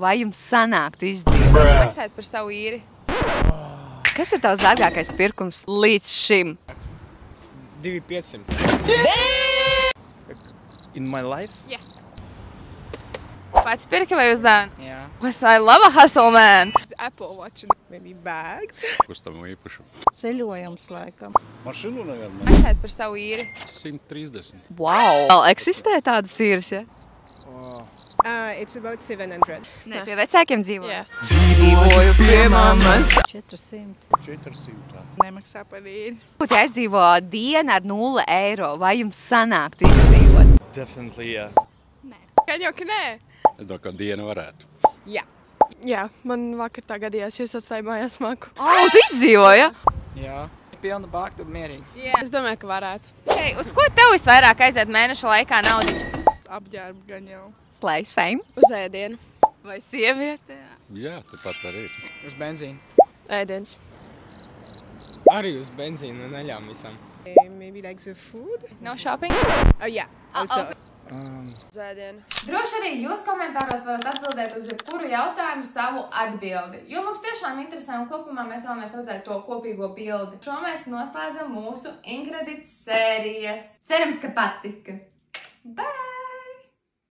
Vai jums sanāktu izdzīvot? Maksāt par savu īri. Kas ir tavs dārgākais pirkums līdz šim? 2500. In my life? Jā. Pats pirka vai uzdāvināts? Jā. I love a hustle, man. Apple Watch. Maybe bags. Kustamo īpašumu. Ceļojums laikam. Mašīnu, naverno. Maksāt par savu īri. 130. Wow! Vēl eksistē tādas īres, ja? It's about 700. Nē, pie vecākiem dzīvo. Jā. Dzīvoju pie mammas. 400. 400. Nemaksā par īri. Būtu jāizdzīvo diena ar 0 eiro. Vai jums sanāktu izdzīvot? Definitely, yeah. Gan jau, ka nē. Es domāju, ka diena varētu. Jā. Jā, man vakar tā gadījās, jūs atstāja mājās maku. Tu izdzīvoji, ja? Jā. Pilna bāk, tad mierīgi. Jā. Es domāju, ka varētu. Hey, uz ko tev visvairāk aiziet mēneša laikā naudu? Apģērbu gan jau. Slēsēm. Uz ēdienu. Vai sieviete? Jā, tāpat arī ir. Uz benzīnu. Ēdiens. Arī uz benzīnu neļām visam. Maybe like the food? No shopping? Yeah. Also. Uz ēdienu. Droši arī jūs komentāros varat atbildēt uz jebkuru jautājumu savu atbildi, jo mums tiešām interesē un kopumā mēs vēlamies redzēt to kopīgo bildi. Šo mēs noslēdzam mūsu Ingridītes sērijas. Cerams, ka patika. Bye!